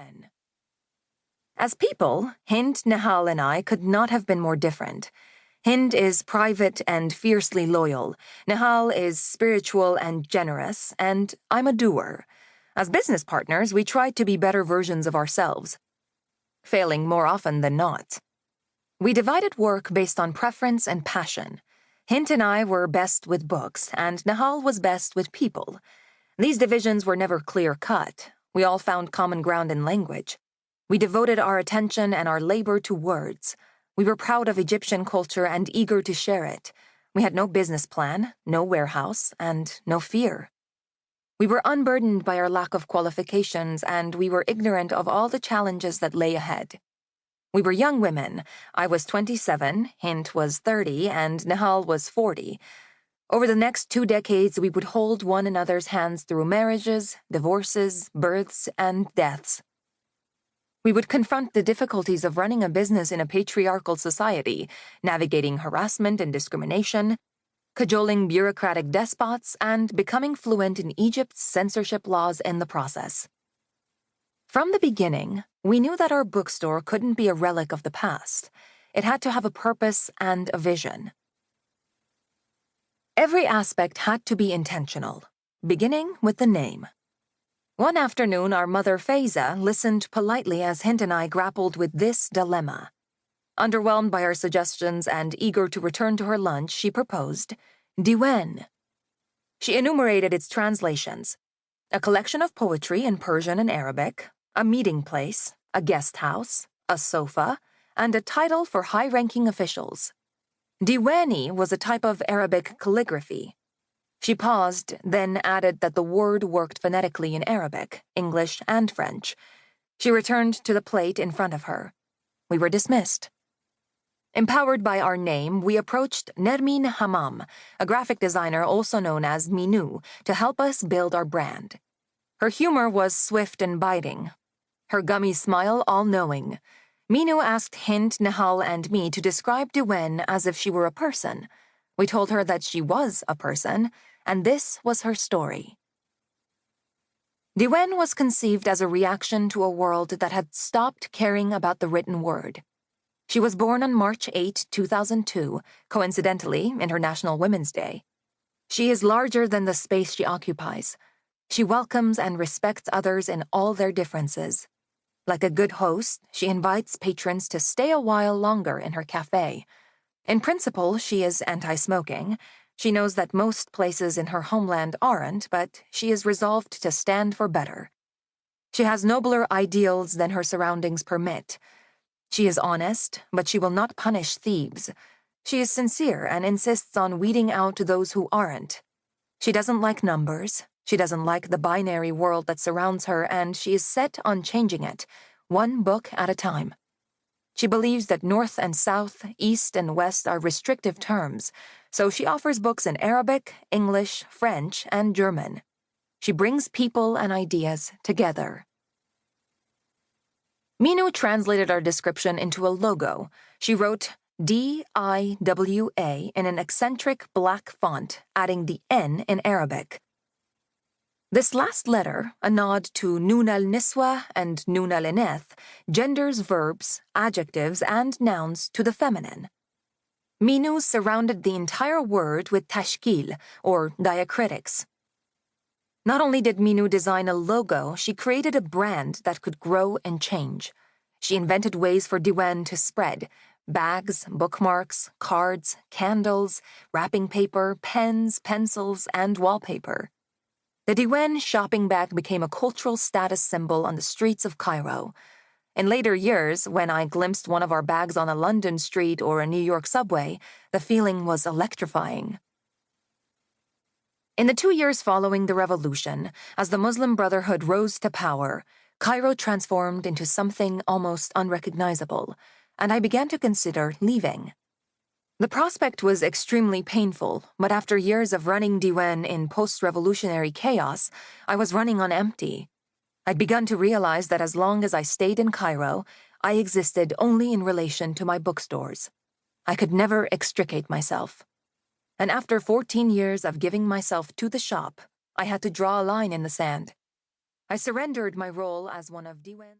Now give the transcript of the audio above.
Diwen. As people, Hind, Nahal, and I could not have been more different. Hind is private and fiercely loyal. Nahal is spiritual and generous, and I'm a doer. As business partners, we tried to be better versions of ourselves, failing more often than not. We divided work based on preference and passion. Hind and I were best with books, and Nahal was best with people. These divisions were never clear-cut. We all found common ground in language. We devoted our attention and our labor to words. We were proud of Egyptian culture and eager to share it. We had no business plan, no warehouse, and no fear. We were unburdened by our lack of qualifications, and we were ignorant of all the challenges that lay ahead. We were young women. I was 27, Hind was 30, and Nahal was 40. Over the next 2 decades, we would hold one another's hands through marriages, divorces, births, and deaths. We would confront the difficulties of running a business in a patriarchal society, navigating harassment and discrimination, cajoling bureaucratic despots, and becoming fluent in Egypt's censorship laws in the process. From the beginning, we knew that our bookstore couldn't be a relic of the past. It had to have a purpose and a vision. Every aspect had to be intentional, beginning with the name. One afternoon, our mother, Faiza, listened politely as Hind and I grappled with this dilemma. Underwhelmed by our suggestions and eager to return to her lunch, she proposed Diwen. She enumerated its translations: a collection of poetry in Persian and Arabic, a meeting place, a guest house, a sofa, and a title for high-ranking officials. Diweni was a type of Arabic calligraphy. She paused, then added that the word worked phonetically in Arabic, English, and French. She returned to the plate in front of her. We were dismissed. Empowered by our name, we approached Nermin Hammam, a graphic designer also known as Minou, to help us build our brand. Her humor was swift and biting. Her gummy smile all-knowing. Minou asked Hind, Nahal, and me to describe Diwen as if she were a person. We told her that she was a person, and this was her story. Diwen was conceived as a reaction to a world that had stopped caring about the written word. She was born on March 8, 2002, coincidentally, International Women's Day. She is larger than the space she occupies. She welcomes and respects others in all their differences. Like a good host, she invites patrons to stay a while longer in her cafe. In principle, she is anti-smoking. She knows that most places in her homeland aren't, but she is resolved to stand for better. She has nobler ideals than her surroundings permit. She is honest, but she will not punish thieves. She is sincere and insists on weeding out those who aren't. She doesn't like numbers. She doesn't like the binary world that surrounds her, and she is set on changing it, one book at a time. She believes that North and South, East and West are restrictive terms, so she offers books in Arabic, English, French, and German. She brings people and ideas together. Minou translated our description into a logo. She wrote D-I-W-A in an eccentric black font, adding the N in Arabic. This last letter, a nod to Nun al-Niswa and Nun al-Ineth, genders verbs, adjectives, and nouns to the feminine. Minou surrounded the entire word with tashkil, or diacritics. Not only did Minou design a logo, she created a brand that could grow and change. She invented ways for Diwen to spread: bags, bookmarks, cards, candles, wrapping paper, pens, pencils, and wallpaper. The Diwen shopping bag became a cultural status symbol on the streets of Cairo. In later years, when I glimpsed one of our bags on a London street or a New York subway, the feeling was electrifying. In the 2 years following the revolution, as the Muslim Brotherhood rose to power, Cairo transformed into something almost unrecognizable, and I began to consider leaving. The prospect was extremely painful, but after years of running Diwen in post-revolutionary chaos, I was running on empty. I'd begun to realize that as long as I stayed in Cairo, I existed only in relation to my bookstores. I could never extricate myself. And after 14 years of giving myself to the shop, I had to draw a line in the sand. I surrendered my role as one of Diwen's